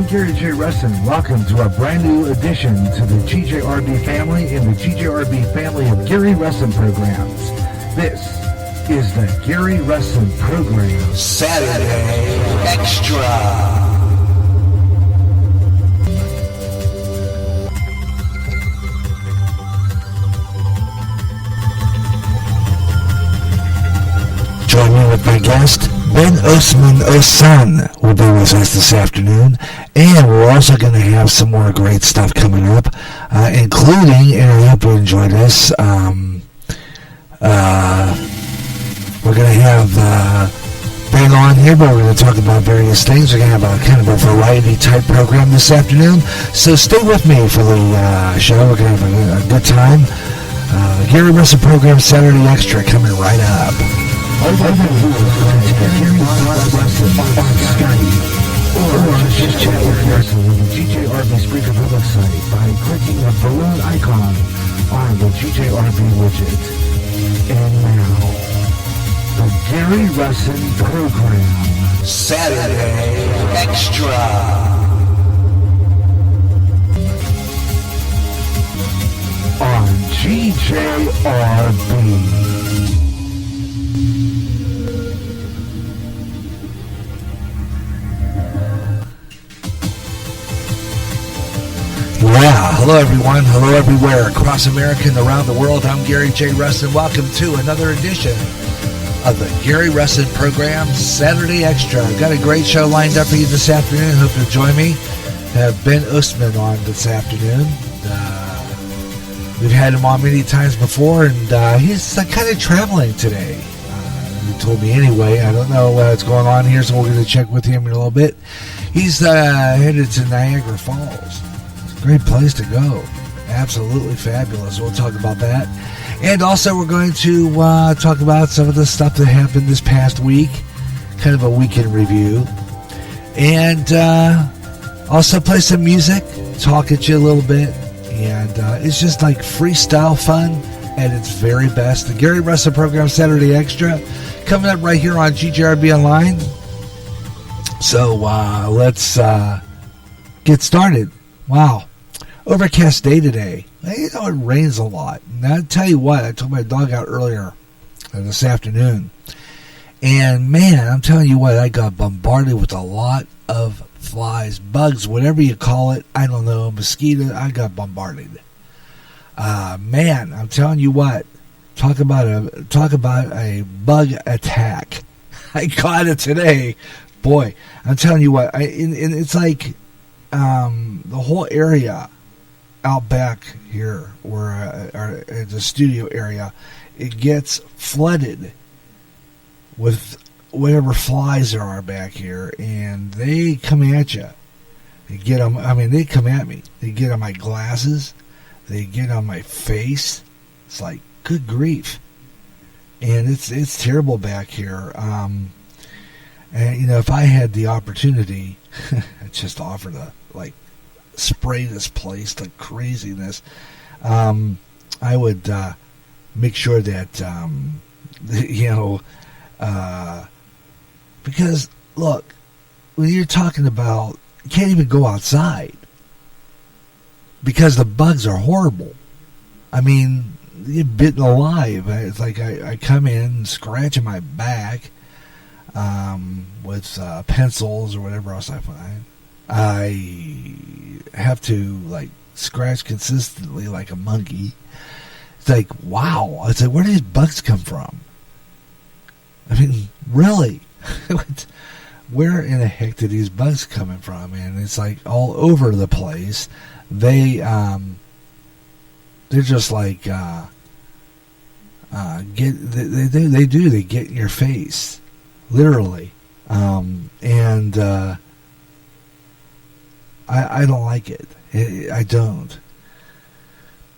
Gary J. Russen. Welcome to a brand new addition to the GJRB family in the GJRB family of Gary Russen programs. This is the Gary Russen program. Saturday Extra. Join me with my guest, Ben Osman will be with us this afternoon, and we're also going to have some more great stuff coming up, including, and I hope you enjoy this, we're going to have Ben on here, but we're going to talk about various things. We're going to have a kind of a variety type program this afternoon, so stay with me for the show. We're going to have a good time. Gary Russen program Saturday Extra coming right up. Or just chat with us on the GJRB Speaker Public site by clicking the balloon icon on the GJRB widget. And now, the Gary Russen program. Saturday Extra. On GJRB. Yeah, hello everyone, hello everywhere, across America and around the world. I'm Gary J. Russen. Welcome to another edition of the Gary Russen program, Saturday Extra. I've got a great show lined up for you this afternoon. Hope you'll join me. I have Ben Osman on this afternoon. We've had him on many times before, and he's kind of traveling today. He told me anyway. I don't know what's going on here, so we're going to check with him in a little bit. He's headed to Niagara Falls. Great place to go. Absolutely fabulous. We'll talk about that. And also we're going to talk about some of the stuff that happened this past week. Kind of a weekend review. And also play some music. Talk at you a little bit. And it's just like freestyle fun at its very best. The Gary Russen program Saturday Extra coming up right here on GJRB Online. So let's get started. Wow. Overcast day today. You know, it rains a lot. And I'll tell you what, I took my dog out earlier this afternoon. And man, I'm telling you what, I got bombarded with a lot of flies, bugs, whatever you call it. I don't know, mosquitoes. I got bombarded. Man, I'm telling you what, talk about a bug attack. I caught it today. Boy, I'm telling you what, it's like the whole area out back here, where the studio area, it gets flooded with whatever flies there are back here, and they come at you. They get them. I mean, they come at me. They get on my glasses. They get on my face. It's like, good grief. And it's terrible back here. And you know, if I had the opportunity, I'd just offer to spray this place like craziness. I would make sure that because look, when you're talking about, you can't even go outside because the bugs are horrible. I mean, you're bitten alive. It's like I come in scratching my back with pencils or whatever else I find. I have to scratch consistently like a monkey. It's like, wow. It's like, where do these bugs come from? I mean, really? Where in the heck did these bugs coming from? And it's like all over the place. They're just like they get in your face, literally, and I don't like it. I don't.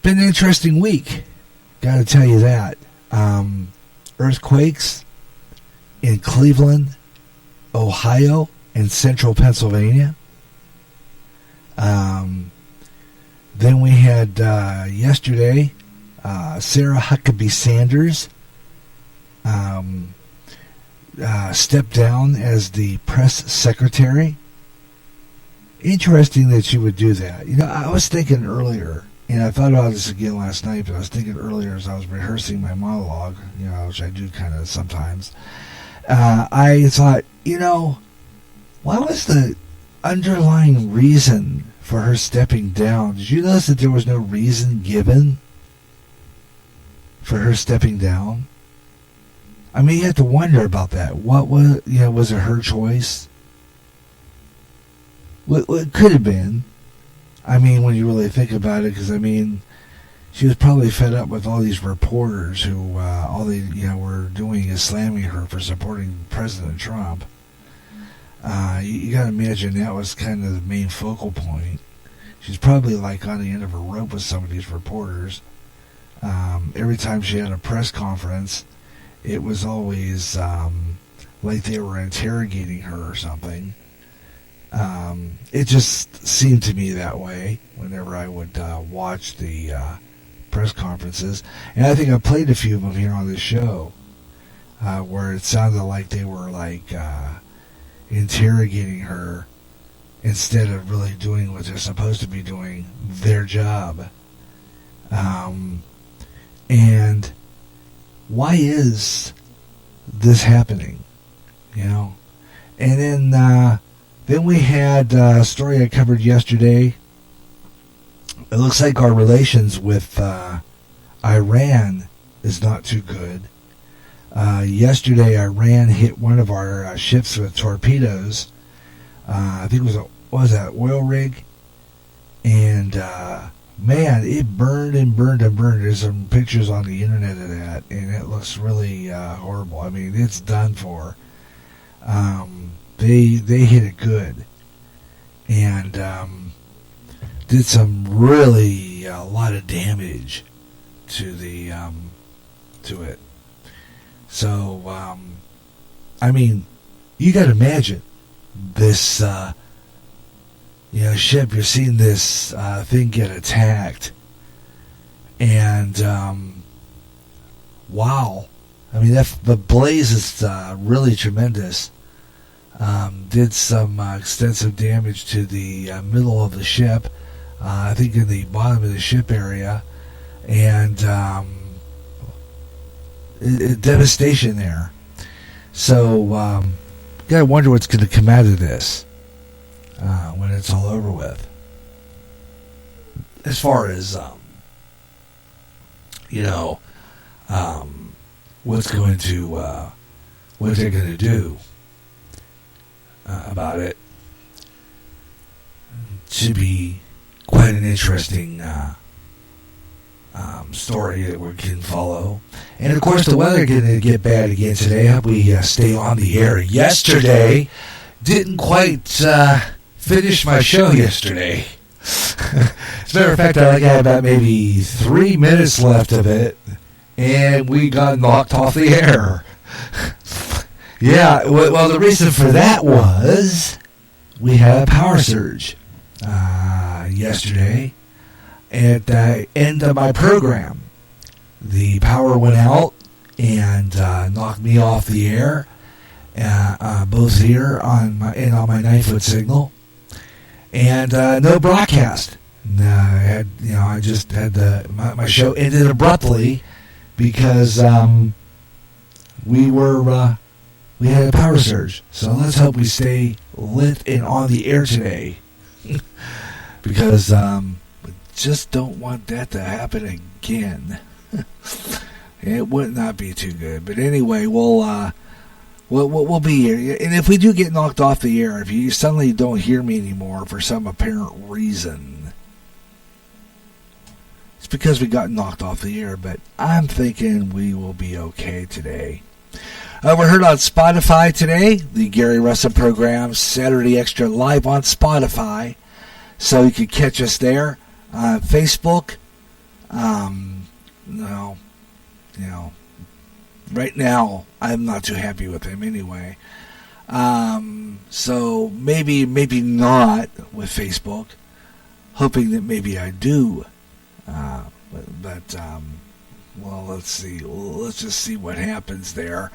Been an interesting week, gotta tell you that. Earthquakes in Cleveland, Ohio, and central Pennsylvania. Then we had yesterday Sarah Huckabee Sanders stepped down as the press secretary. interesting that she would do that. I was thinking earlier, and I thought about this again last night, but I was thinking earlier as I was rehearsing my monologue, which I do kind of sometimes. I thought, what was the underlying reason for her stepping down? Did you notice that there was no reason given for her stepping down? I mean, you have to wonder about that. What was it her choice? What could have been? I mean, when you really think about it, because I mean, she was probably fed up with all these reporters who all they were doing is slamming her for supporting President Trump. You got to imagine that was kind of the main focal point. She's probably like on the end of a rope with some of these reporters. Every time she had a press conference, it was always like they were interrogating her or something. It just seemed to me that way whenever I would watch the press conferences. And I think I played a few of them here on this show where it sounded like they were like interrogating her instead of really doing what they're supposed to be doing, their job. And why is this happening? And then we had a story I covered yesterday. It looks like our relations with Iran is not too good. Yesterday, Iran hit one of our ships with torpedoes. I think it was an oil rig. And, man, it burned and burned and burned. There's some pictures on the internet of that, and it looks really horrible. I mean, it's done for. They hit it good. And did some really a lot of damage to the to it. So I mean, you got to imagine this ship. You're seeing this thing get attacked, and wow, I mean the blaze is really tremendous. Did some extensive damage to the middle of the ship, I think in the bottom of the ship area, and devastation there. So, gotta wonder what's going to come out of this when it's all over with. As far as, what's going to, what they're going to do about it. Should be quite an interesting story that we can follow. And of course, the weather going to get bad again today. I hope we stay on the air. Yesterday, didn't quite finish my show yesterday. As a matter of fact, I had about maybe 3 minutes left of it, and we got knocked off the air. Yeah, well, the reason for that was we had a power surge yesterday at the end of my program. The power went out and knocked me off the air, both here on my 9-foot signal, and no broadcast. I just had my show ended abruptly because we had a power surge. So let's hope we stay lit and on the air today. Because we just don't want that to happen again. It would not be too good. But anyway, we'll be here. And if we do get knocked off the air, if you suddenly don't hear me anymore for some apparent reason, it's because we got knocked off the air. But I'm thinking we will be okay today. We're heard on Spotify today. The Gary Russen program, Saturday Extra, live on Spotify. So you can catch us there. Facebook, right now, I'm not too happy with him anyway. So maybe not with Facebook. Hoping that maybe I do. But let's see. Let's just see what happens there.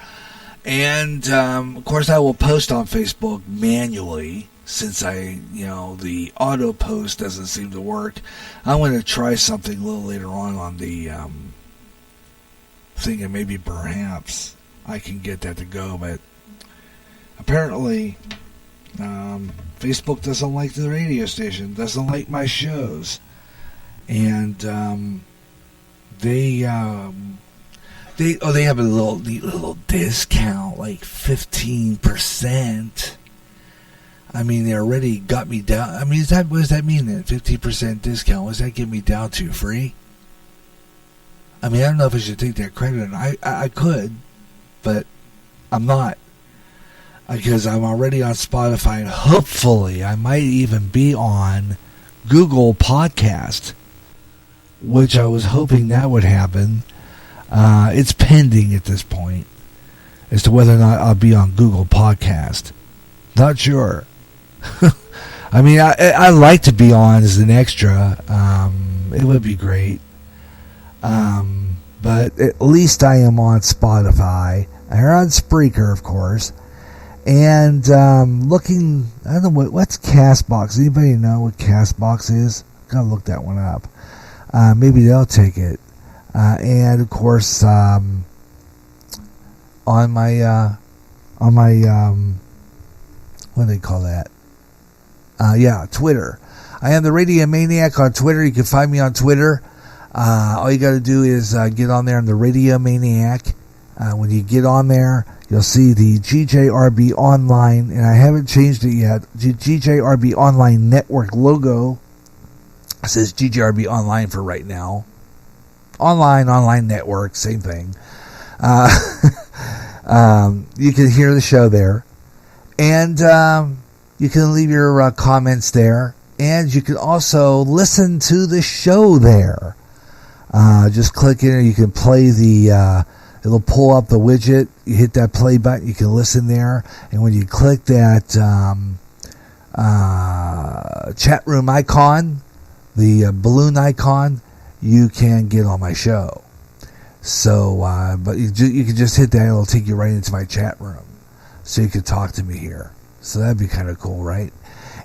And, of course, I will post on Facebook manually since the auto post doesn't seem to work, I'm going to try something a little later on the thing, and maybe perhaps I can get that to go. But apparently, Facebook doesn't like the radio station, doesn't like my shows, and they have a little discount, like 15%. I mean, they already got me down. I mean, what does that mean then? 15% discount. What does that get me down to? Free? I mean, I don't know if I should take that credit. I could, but I'm not, because I'm already on Spotify, and hopefully I might even be on Google Podcast, which I was hoping that would happen. It's pending at this point as to whether or not I'll be on Google Podcast. Not sure. I mean, I like to be on as an extra. It would be great. But at least I am on Spotify. I'm on Spreaker, of course. And looking, I don't know, what's Castbox? Anybody know what Castbox is? Gotta look that one up. Maybe they'll take it. And of course, on my what do they call that? Twitter. I am the Radio Maniac on Twitter. You can find me on Twitter. All you got to do is get on there on the Radio Maniac. When you get on there, you'll see the GJRB Online, and I haven't changed it yet. GJRB Online Network logo. It says GJRB Online for right now. Online network, same thing. You can hear the show there, and you can leave your comments there, and you can also listen to the show there. Just click in, and you can play it'll pull up the widget. You hit that play button, you can listen there, and when you click that chat room icon, the balloon icon, you can get on my show. So, but you can just hit that, it'll take you right into my chat room, so you can talk to me here. So that'd be kind of cool, right?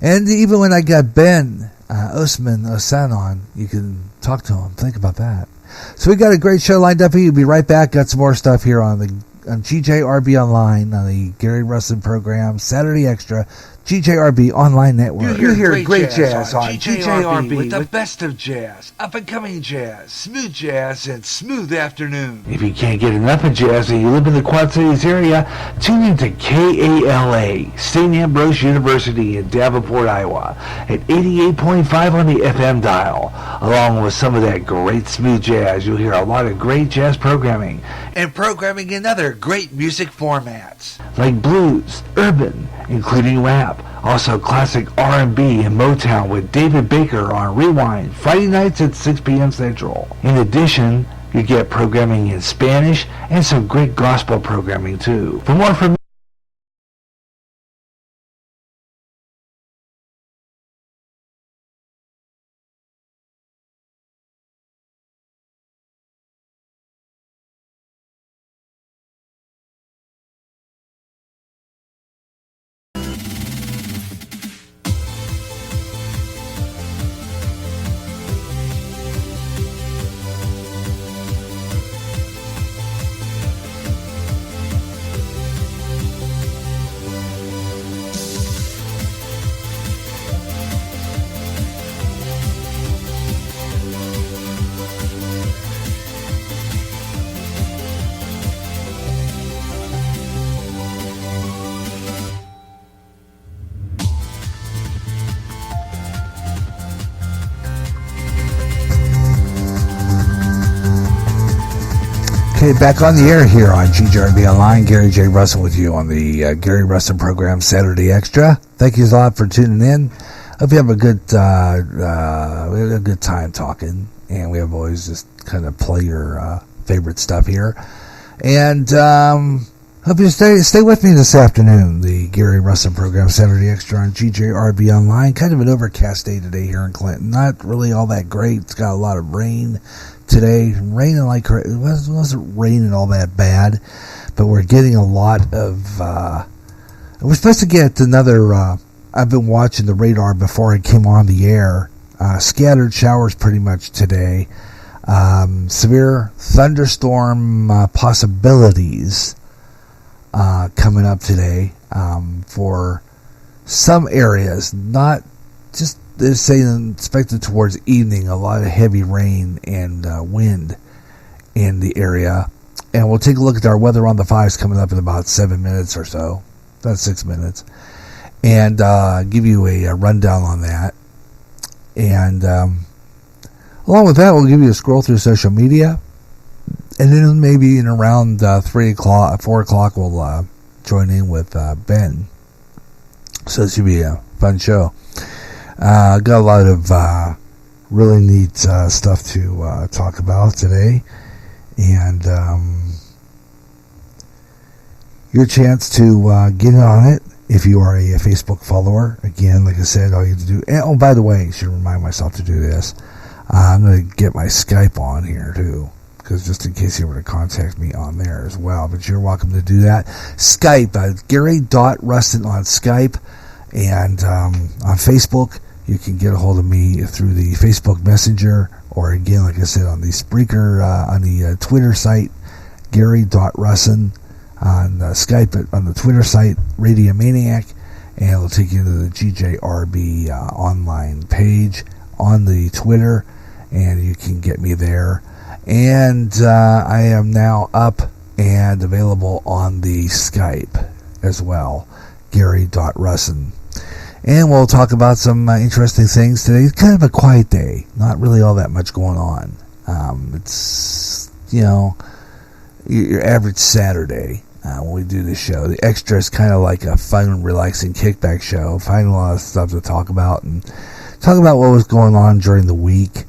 And even when I got Ben Osan on, you can talk to him. Think about that. So we got a great show lined up here. We'll be right back. Got some more stuff here on GJRB Online, on the Gary Russen program, Saturday Extra, GJRB Online Network. You hear great jazz on GJRB with the best of jazz, up-and-coming jazz, smooth jazz, and smooth afternoon. If you can't get enough of jazz and you live in the Quad Cities area, tune in to KALA, St. Ambrose University in Davenport, Iowa, at 88.5 on the FM dial. Along with some of that great smooth jazz, you'll hear a lot of great jazz programming. And programming in other great music formats. Like blues, urban, including rap. Also classic R&B and Motown with David Baker on Rewind, Friday nights at 6 p.m. Central. In addition, you get programming in Spanish and some great gospel programming too. For more information, okay, back on the air here on GJRB Online. Gary J. Russen with you on the Gary Russen program, Saturday Extra. Thank you a lot for tuning in. Hope you have a good time talking, and we have always just kind of play your favorite stuff here. And hope you stay with me this afternoon. The Gary Russen program, Saturday Extra on GJRB Online. Kind of an overcast day today here in Clinton. Not really all that great. It's got a lot of rain today. Raining like it wasn't raining all that bad, but we're getting a lot of. We're supposed to get another I've been watching the radar before I came on the air. Scattered showers pretty much today. Severe thunderstorm possibilities coming up today for some areas. Not just, they're saying expected towards evening, a lot of heavy rain and wind in the area. And we'll take a look at our weather on the 5s coming up in about 7 minutes or so. That's 6 minutes. And give you a rundown on that. And along with that, we'll give you a scroll through social media. And then maybe in around 4 o'clock, we'll join in with Ben. So it should be a fun show. Got a lot of really neat stuff to talk about today. And your chance to get in on it if you are a Facebook follower. Again, like I said, all you have to do... And, oh, by the way, I should remind myself to do this. I'm going to get my Skype on here, too. Because just in case you were to contact me on there as well. But you're welcome to do that. Skype, Gary.Russen on Skype. And on Facebook, you can get a hold of me through the Facebook Messenger. Or again, like I said, on the Spreaker, on the Twitter site, Gary.Russen. On Skype, on the Twitter site, Radio Maniac. And it'll take you to the GJRB online page on the Twitter. And you can get me there. And I am now up and available on the Skype as well, Gary.Russen. And we'll talk about some interesting things today. It's kind of a quiet day. Not really all that much going on. It's, your average Saturday when we do this show. The Extra is kind of like a fun, relaxing kickback show. Finding a lot of stuff to talk about. And talk about what was going on during the week.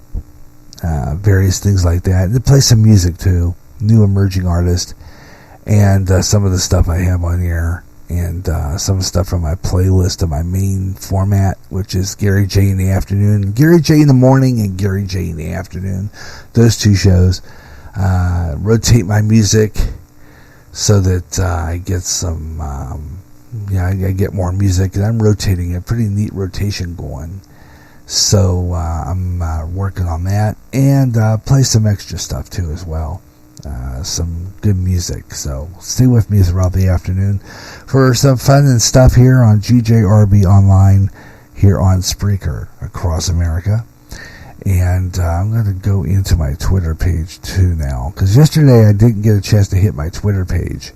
Various things like that. And play some music too. New emerging artists. And some of the stuff I have on here. And some stuff from my playlist of my main format, which is Gary J in the afternoon, Gary J in the morning, and Gary J in the afternoon. Those two shows. Rotate my music so that I get some, I get more music. And I'm rotating a pretty neat rotation going. So I'm working on that. And play some extra stuff too as well. Some good music. So stay with me throughout the afternoon for some fun and stuff here on GJRB Online here on Spreaker across America. And I'm going to go into my Twitter page too now, because yesterday I didn't get a chance to hit my Twitter page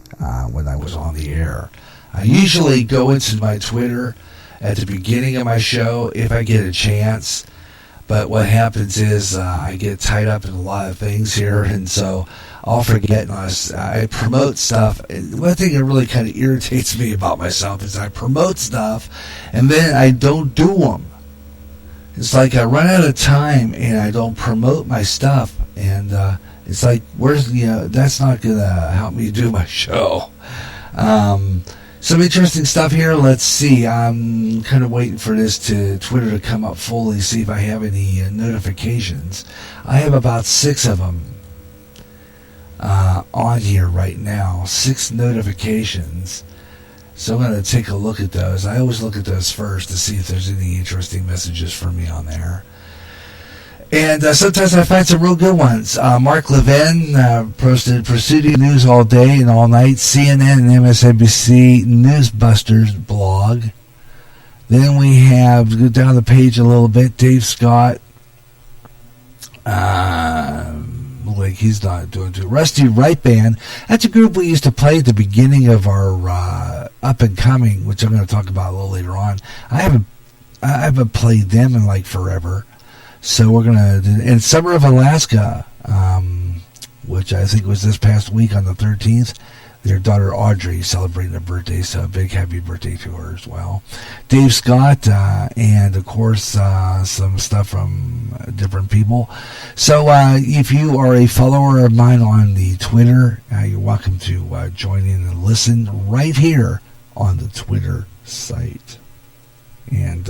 when I was on the air. I usually go into my Twitter at the beginning of my show if I get a chance. But what happens is I get tied up in a lot of things here, and so I'll forget. And I promote stuff. And one thing that really kind of irritates me about myself is I promote stuff, and then I don't do them. It's like I run out of time, and I don't promote my stuff. And it's like, that's not going to help me do my show. Some interesting stuff here. Let's see. I'm kind of waiting for Twitter to come up fully, see if I have any notifications. I have about 6 of them on here right now. 6 notifications. So I'm going to take a look at those. I always look at those first to see if there's any interesting messages for me on there. And sometimes I find some real good ones. Mark Levin posted Pursuing News all day and all night. CNN and MSNBC Newsbusters blog. Then we have, go down the page a little bit, Dave Scott. Like he's not doing too. Rusty Right Band. That's a group we used to play at the beginning of our up and coming, which I'm going to talk about a little later on. I haven't played them in like forever. So we're going to do, in Summer of Alaska, which I think was this past week on the 13th, their daughter Audrey celebrating her birthday, so a big happy birthday to her as well. Dave Scott, and of course, some stuff from different people. So if you are a follower of mine on the Twitter, you're welcome to join in and listen right here on the Twitter site. And,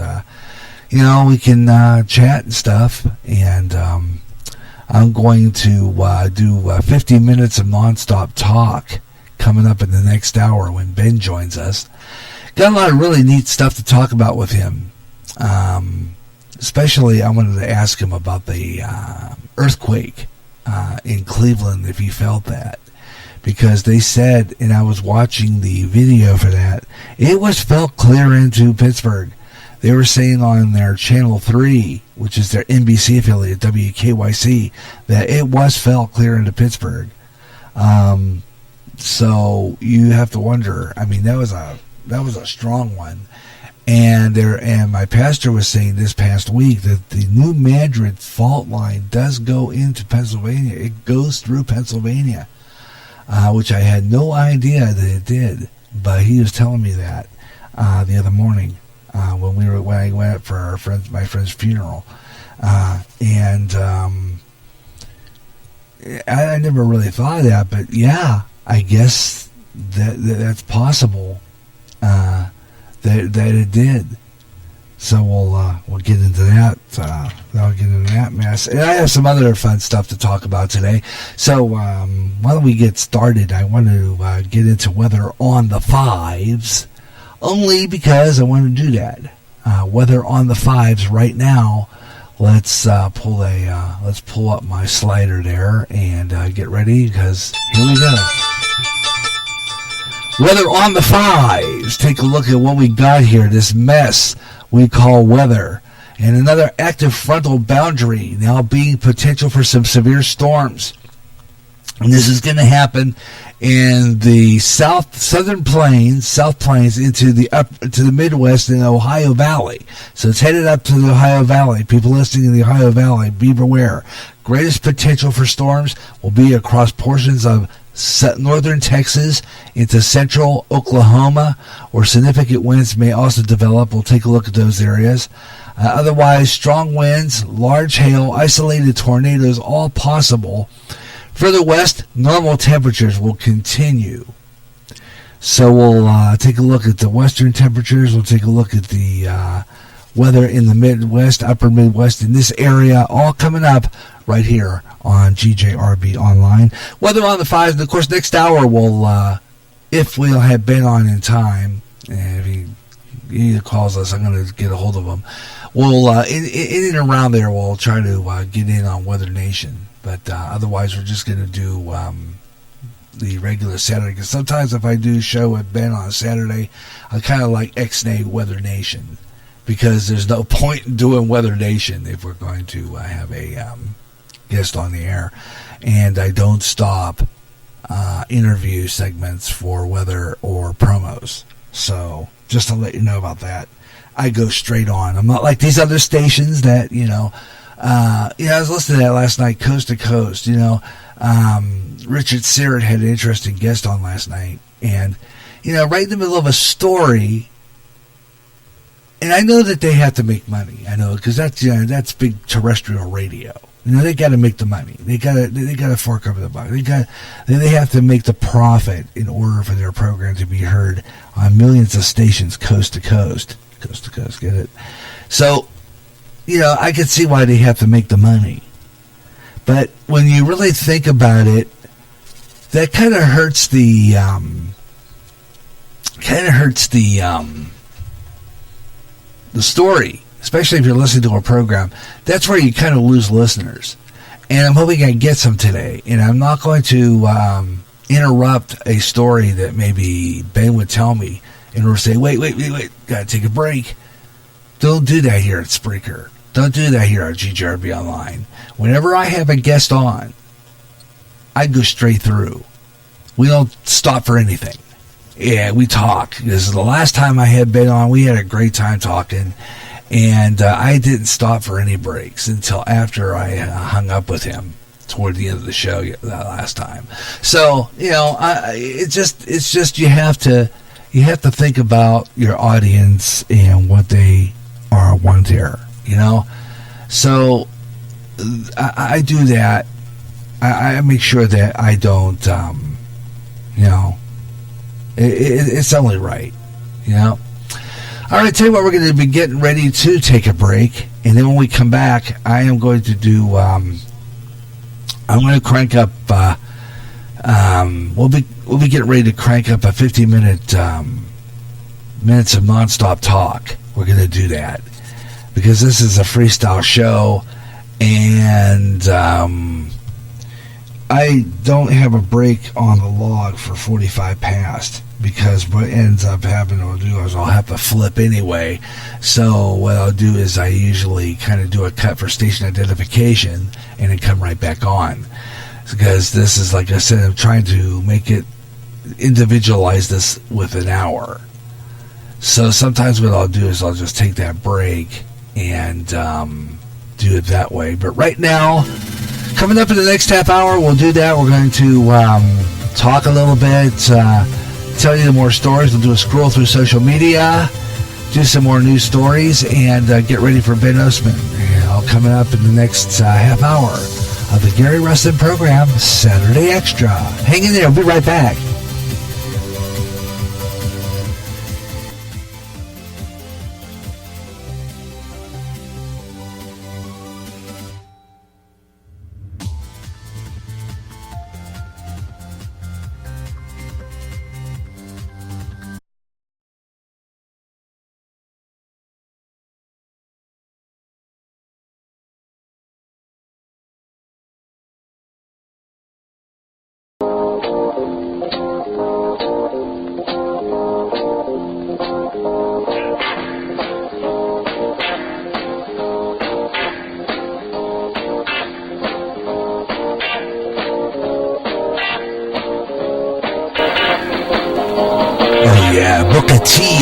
we can chat and stuff, and I'm going to do 50 minutes of nonstop talk coming up in the next hour when Ben joins us. got a lot of really neat stuff to talk about with him. Especially, I wanted to ask him about the earthquake in Cleveland, if he felt that. Because they said, and I was watching the video for that, it was felt clear into Pittsburgh. They were saying on their Channel 3, which is their NBC affiliate, WKYC, that it was felt clear into Pittsburgh. So you have to wonder. I mean, that was a strong one. And my pastor was saying this past week that the New Madrid fault line does go into Pennsylvania. It goes through Pennsylvania, which I had no idea that it did. But he was telling me that the other morning when I went up for my friend's funeral, and I never really thought of that. But yeah, I guess that's possible. That it did. So we'll get into that. I'll get into that mess. And I have some other fun stuff to talk about today. So why don't we get started? I want to get into weather on the fives, only because I want to do that. Weather on the fives right now. Let's pull up my slider there and get ready, because here we go. Weather on the fives. Take a look at what we got here. This mess we call weather. And another active frontal boundary now being potential for some severe storms. And this is going to happen in the south plains into the Midwest and the Ohio Valley. So it's headed up to the Ohio Valley. People listening in the Ohio Valley, be beware. Greatest potential for storms will be across portions of northern Texas into central Oklahoma, where significant winds may also develop. We'll take a look at those areas. Otherwise, strong winds, large hail, isolated tornadoes, all possible. Further west, normal temperatures will continue. So we'll take a look at the western temperatures. We'll take a look at the weather in the Midwest, upper Midwest, in this area, all coming up right here on GJRB Online. Weather on the fives, and of course next hour we'll, if we'll have been on in time, and if he calls us, I'm going to get a hold of him. We'll, in and around there, we'll try to get in on Weather Nation. But otherwise we're just going to do the regular Saturday, because sometimes if I do a show with Ben on a Saturday, I kind of like X-Nay Weather Nation, because there's no point in doing Weather Nation if we're going to have a guest on the air, and I don't stop interview segments for weather or promos. So just to let you know about that, I go straight on. I'm not like these other stations that I was listening to that last night, Coast to Coast. Richard Sirrett had an interesting guest on last night, and right in the middle of a story. And I know that they have to make money. I know, because that's big terrestrial radio. They got to make the money. They got to fork over the money. They have to make the profit in order for their program to be heard on millions of stations, coast to coast. Get it? So, I could see why they have to make the money. But when you really think about it, that kind of hurts the story, especially if you're listening to a program. That's where you kind of lose listeners. And I'm hoping I get some today. And I'm not going to interrupt a story that maybe Ben would tell me in order to say, wait, gotta take a break. Don't do that here at Spreaker. Don't do that here at GJRB Online. Whenever I have a guest on, I go straight through. We don't stop for anything. Yeah, we talk. This is the last time I had Ben on. We had a great time talking, and I didn't stop for any breaks until after I hung up with him toward the end of the show that last time. So it's just you have to think about your audience and what they want to hear. So I do that. I make sure that I don't. It's only right, All right, tell you what, we're going to be getting ready to take a break, and then when we come back, I am going to do. I'm going to crank up. We'll be getting ready to crank up a 15-minute minutes of nonstop talk. We're going to do that because this is a freestyle show, and I don't have a break on the log for 45 past, because what ends up having to do is I'll have to flip anyway. So what I'll do is I usually kind of do a cut for station identification and then come right back on, because this is, like I said, I'm trying to make it individualize this with an hour. So sometimes what I'll do is I'll just take that break and do it that way. But right now, coming up in the next half hour, we'll do that. We're going to talk a little bit, tell you more stories. We'll do a scroll through social media, do some more news stories, and get ready for Ben Osman. All coming up in the next half hour of the Gary Russen program, Saturday Extra. Hang in there. We'll be right back.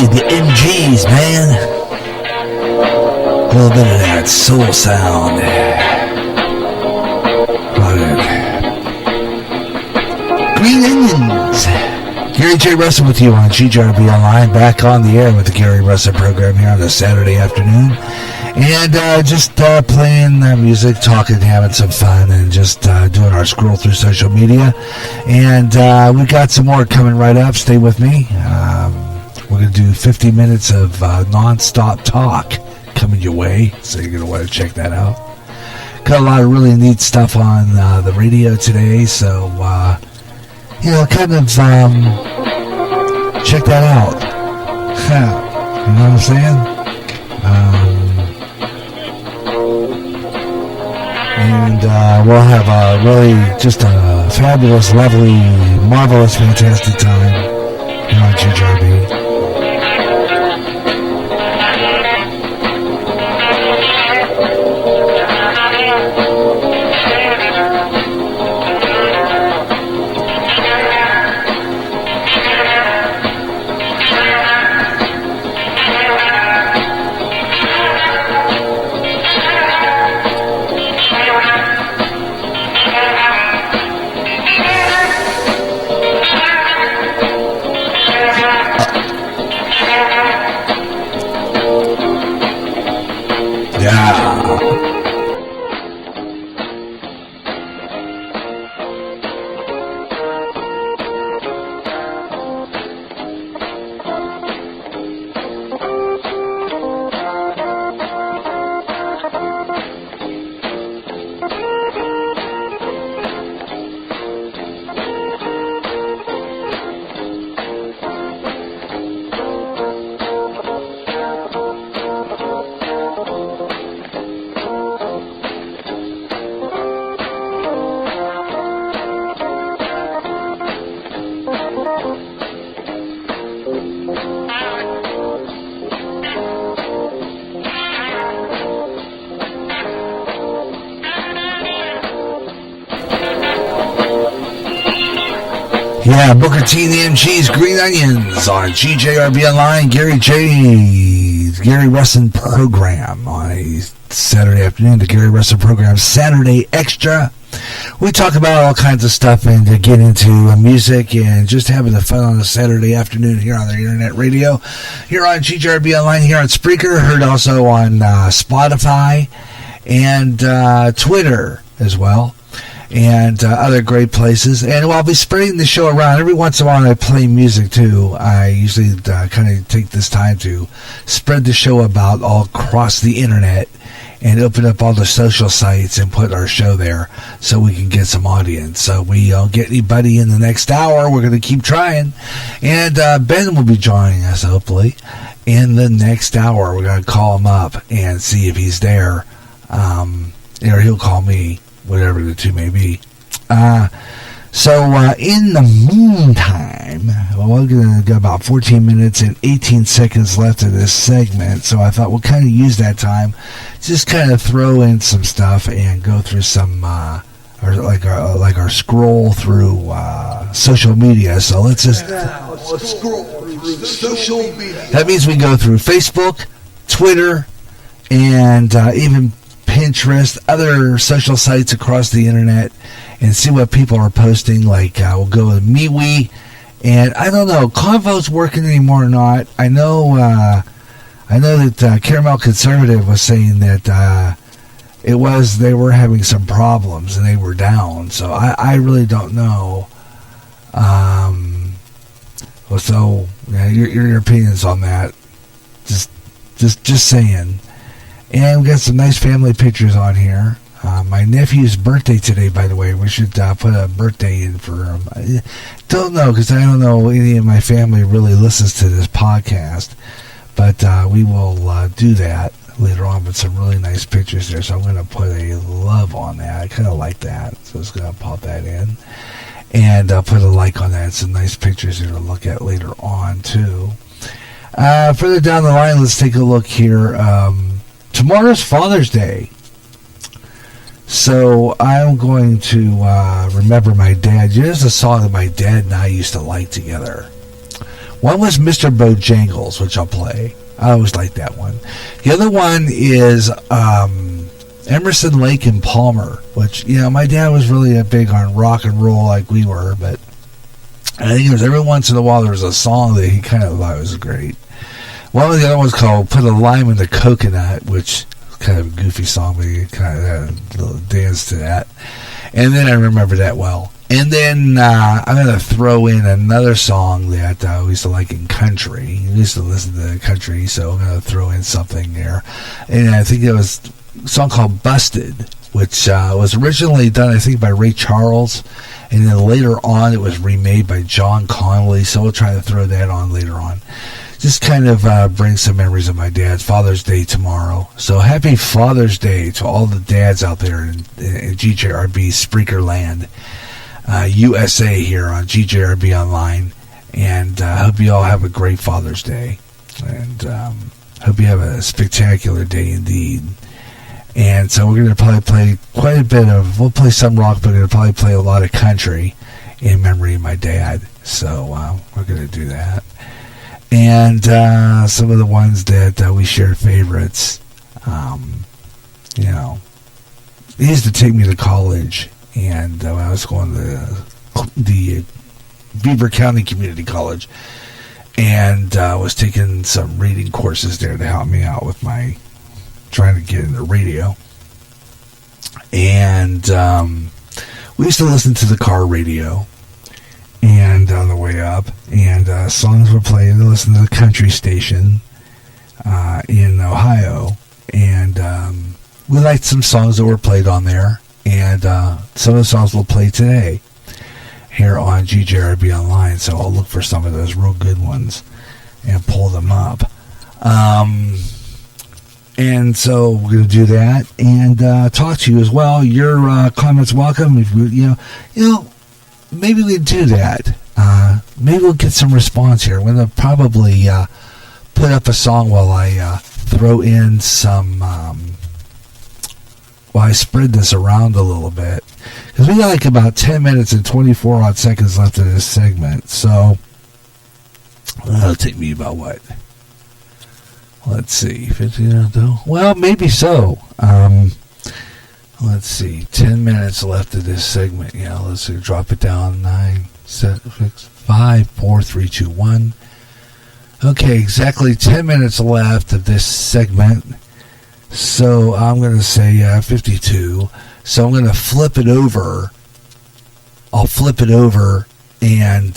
The MGs, man. A little bit of that soul sound. Love it. Green Onions. Gary J. Russen with you on GJRB Online, back on the air with the Gary Russen program here on a Saturday afternoon. And just playing music, talking, having some fun, and just doing our scroll through social media. And we got some more coming right up. Stay with me. We're going to do 50 minutes of non-stop talk coming your way, so you're going to want to check that out. Got a lot of really neat stuff on the radio today, so, kind of check that out. You know what I'm saying? And we'll have just a fabulous, lovely, marvelous, fantastic time here on GJRB. Yeah, Booker T and the MG's Green Onions on GJRB Online, Gary Russen program on a Saturday afternoon, the Gary Russen program, Saturday Extra. We talk about all kinds of stuff and to get into music and just having the fun on a Saturday afternoon here on the internet radio, here on GJRB Online, here on Spreaker, heard also on Spotify and Twitter as well. And other great places. And I'll be spreading the show around. Every once in a while I play music too. I usually kind of take this time to spread the show about all across the internet and open up all the social sites and put our show there so we can get some audience. So we don't get anybody in the next hour. We're going to keep trying. And Ben will be joining us, hopefully, in the next hour. We're going to call him up and see if he's there. Or he'll call me, whatever the two may be. So in the meantime, we're going to go about 14 minutes and 18 seconds left of this segment. So I thought we'll kind of use that time, just kind of throw in some stuff and go through some, our scroll through social media. So let's scroll through social media. That means we go through Facebook, Twitter, and even Pinterest, other social sites across the internet, and see what people are posting. Like we'll go with MeWe, and I don't know, Convo's working anymore or not. I know that Caramel Conservative was saying that they were having some problems and they were down. So I really don't know. So yeah, your opinions on that? Just saying. And we got some nice family pictures on here. My nephew's birthday today, by the way. We should put a birthday in for him. I don't know, because I don't know any of my family really listens to this podcast. But we will do that later on with some really nice pictures there. So I'm going to put a love on that. I kind of like that. So it's going to pop that in. And put a like on that. Some nice pictures here to look at later on, too. Further down the line, let's take a look here. Tomorrow's Father's Day. So I'm going to remember my dad. There's a song that my dad and I used to like together. One was Mr. Bojangles, which I'll play. I always liked that one. The other one is Emerson, Lake and Palmer, which, my dad was really big on rock and roll like we were, but I think it was every once in a while there was a song that he kind of thought was great. One of the other ones called Put a Lime in the Coconut, which is kind of a goofy song, but he kind of had a little dance to that. And then I remember that well. And then I'm going to throw in another song that we used to like in country. We used to listen to country, so I'm going to throw in something there. And I think it was a song called Busted, which was originally done, I think, by Ray Charles. And then later on, it was remade by John Connolly. So we'll try to throw that on later on. Just kind of bring some memories of my dad's Father's Day tomorrow. So happy Father's Day to all the dads out there in GJRB Spreaker Land, USA here on GJRB Online. And hope you all have a great Father's Day. And hope you have a spectacular day indeed. And so we're going to probably play quite a bit of, we'll play some rock, but we're going to probably play a lot of country in memory of my dad. So we're going to do that. And some of the ones that we shared favorites, he used to take me to college, and when I was going to the Beaver County Community College, and was taking some reading courses there to help me out with my trying to get into radio. And we used to listen to the car radio. And on the way up, and songs were played. I listened to the country station in Ohio, and we liked some songs that were played on there, and some of the songs we'll play today here on GJRB Online. So I'll look for some of those real good ones and pull them up. And so we're going to do that and talk to you as well. Your comments welcome. If maybe we do that. Maybe we'll get some response here. I'm going to probably put up a song while I throw in some, while I spread this around a little bit. Because we got like about 10 minutes and 24 odd seconds left of this segment. So that'll take me about what? Let's see. 15 well, maybe so. Let's see, 10 minutes left of this segment. Yeah, let's drop it down. 9, 7, 6, 5, 4, 3, 2, 1. Okay, exactly 10 minutes left of this segment. So I'm going to say 52. So I'm going to flip it over. I'll flip it over and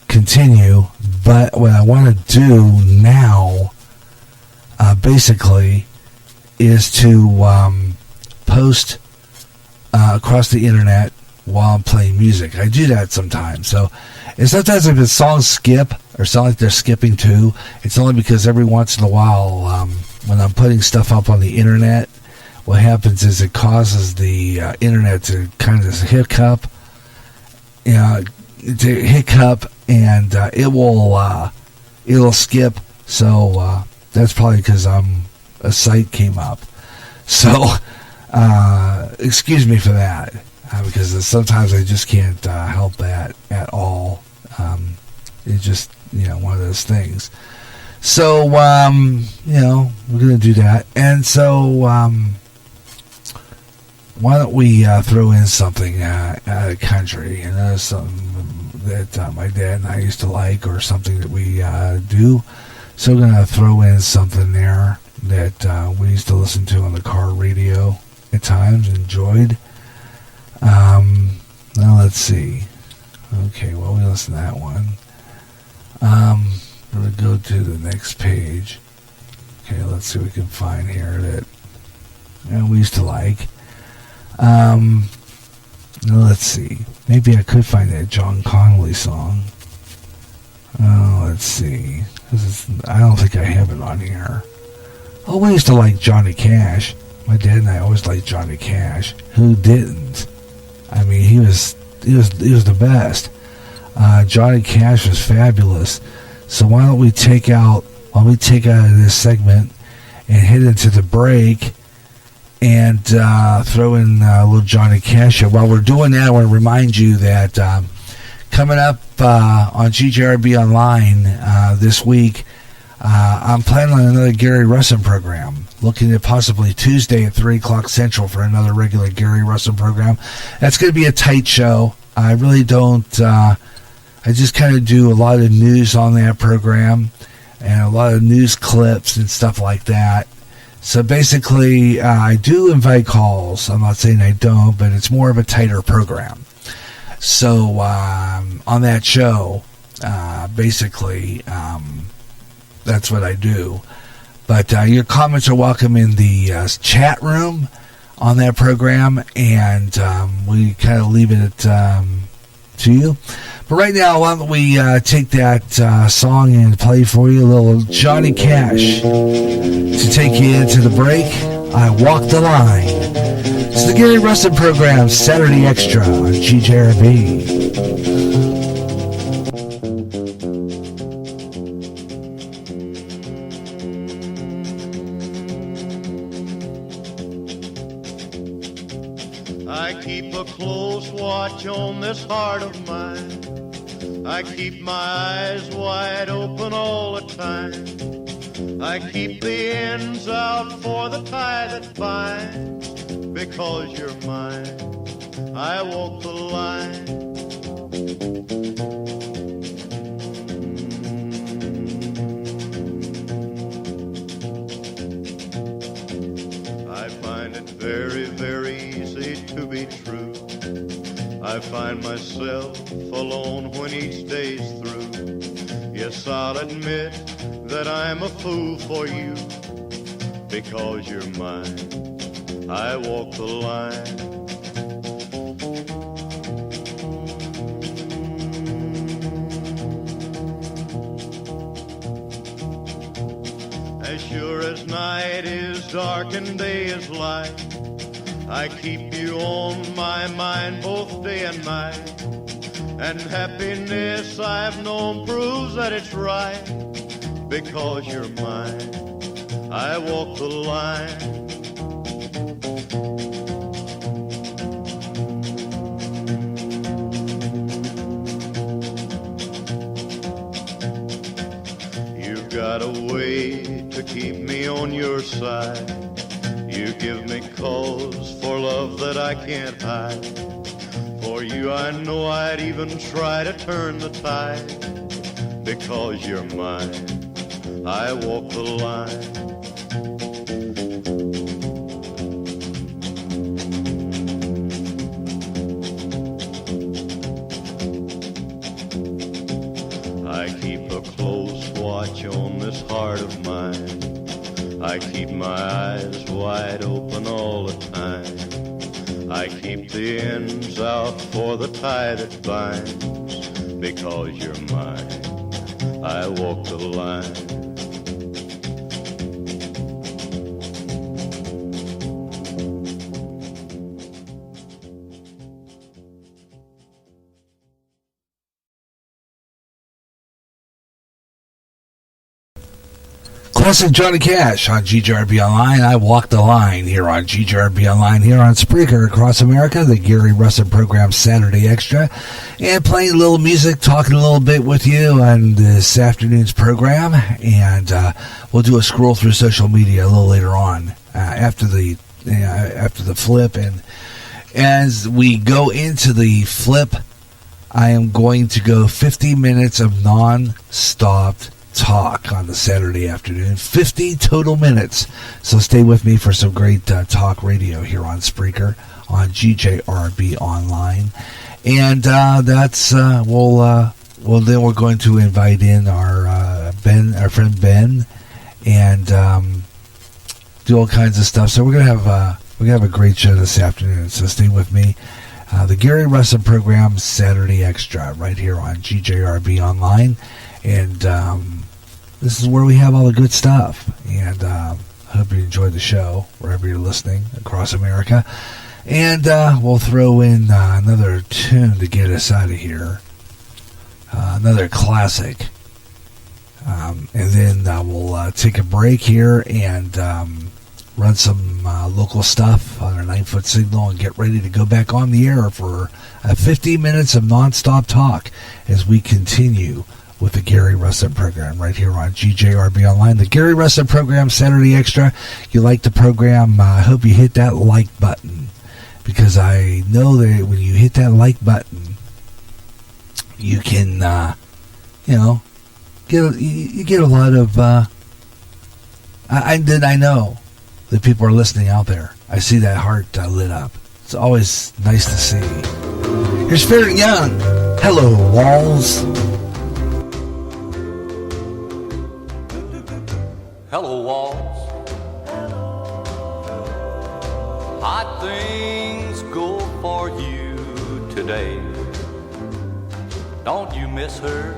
continue. But what I want to do now, basically, is to post across the internet while I'm playing music. I do that sometimes. So, and sometimes if the songs skip or sound like they're skipping too, it's only because every once in a while, when I'm putting stuff up on the internet, what happens is it causes the internet to kind of hiccup, and it'll skip. So that's probably because a site came up. So excuse me for that, because sometimes I just can't help that at all. It's just one of those things. So we're gonna do that, and so why don't we throw in something out of country? Something that my dad and I used to like, or something that we do. So we're gonna throw in something there that we used to listen to on the car radio at times, enjoyed. Now let's see. Okay, well, we listen to that one. I'm going to go to the next page. Okay, let's see what we can find here that we used to like. Let's see. Maybe I could find that John Connolly song. Let's see. I don't think I have it on here. Oh, we used to like Johnny Cash. My dad and I always liked Johnny Cash. Who didn't? I mean, he was the best. Johnny Cash was fabulous. So why don't we take out this segment and head into the break and throw in a little Johnny Cash here. While we're doing that, I want to remind you that coming up on GJRB Online this week, I'm planning on another Gary Russen program. Looking at possibly Tuesday at 3 o'clock Central for another regular Gary Russen program. That's going to be a tight show. I really don't... I just kind of do a lot of news on that program and a lot of news clips and stuff like that. So basically, I do invite calls. I'm not saying I don't, but it's more of a tighter program. So on that show, basically, that's what I do. But your comments are welcome in the chat room on that program, and we kind of leave it to you. But right now, why don't we take that song and play for you, a little Johnny Cash, to take you into the break. I Walk the Line. It's the Gary Russen program, Saturday Extra on GJRB. I keep a close watch on this heart of mine. I keep my eyes wide open all the time. I keep the ends out for the tie that binds. Because you're mine, I walk the line. I find it very, very easy to be true. I find myself alone when each day's through. Yes, I'll admit that I'm a fool for you. Because you're mine, I walk the line. As sure as night is dark and day is light, I keep you on my mind both day and night. And happiness I've known proves that it's right. Because you're mine, I walk the line. You've got a way to keep me on your side. You give me cause for love that I can't hide. For you I know I'd even try to turn the tide. Because you're mine, I walk the line. I keep a close watch on this heart of mine. I keep my eyes wide open all the time. I keep the ends out for the tie that binds. Because you're mine, I walk the line. Classic Johnny Cash on GJRB Online. I walk the line here on GJRB Online, here on Spreaker across America, the Gary Russen program Saturday Extra, and playing a little music, talking a little bit with you on this afternoon's program, and we'll do a scroll through social media a little later on after the flip, and as we go into the flip, I am going to go 50 minutes of non-stop talk on the Saturday afternoon. 50 total minutes. So stay with me for some great talk radio here on Spreaker on GJRB Online. And that's then we're going to invite in our friend Ben, and do all kinds of stuff. So we're gonna have a great show this afternoon. So stay with me. The Gary Russen program Saturday Extra right here on GJRB Online. And this is where we have all the good stuff. And I hope you enjoyed the show, wherever you're listening across America. And we'll throw in another tune to get us out of here. Another classic. And then we'll take a break here and run some local stuff on our 9-foot signal and get ready to go back on the air for 50 minutes of nonstop talk as we continue with the Gary Russen program right here on GJRB Online. The Gary Russen program, Saturday Extra. You like the program, I hope you hit that like button, because I know that when you hit that like button, you can, get a lot of, I know that people are listening out there. I see that heart lit up. It's always nice to see. Here's Spirit Young. Hello, Walls. Hello, walls. Hot things go for you today. Don't you miss her?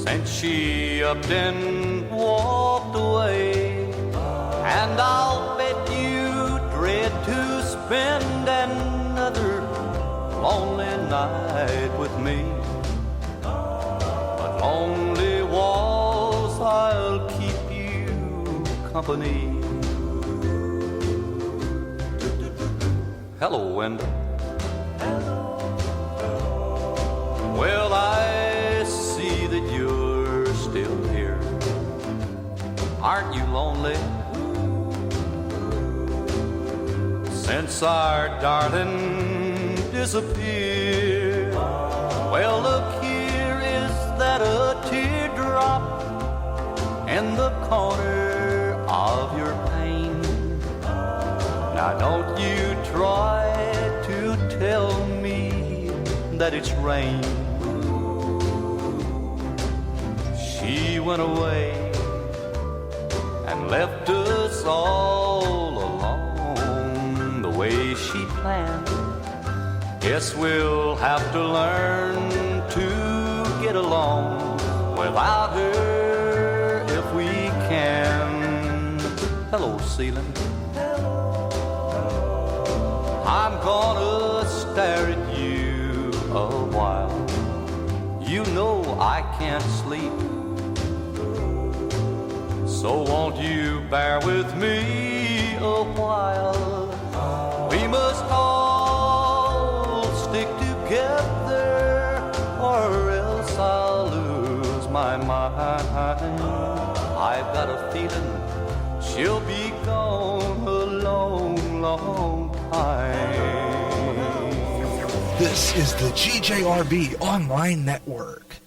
Since she upped and walked away, and I'll bet you dread to spend another lonely night with me. But lonely walls, I'll keep you company. Hello, Wendell. Well, I see that you're still here. Aren't you lonely? Since our darling disappeared. Well, look, here is that a teardrop in the corner of your pain. Now don't you try to tell me that it's rain. She went away and left us all alone the way she planned. Guess we'll have to learn to get along without her if we can. Hello, ceiling. I'm gonna stare at you a while. You know I can't sleep. So won't you bear with me a while? We must all stick together, or else I'll lose my mind. I've got a feeling she'll be gone a long, long time. This is the GJRB Online Network.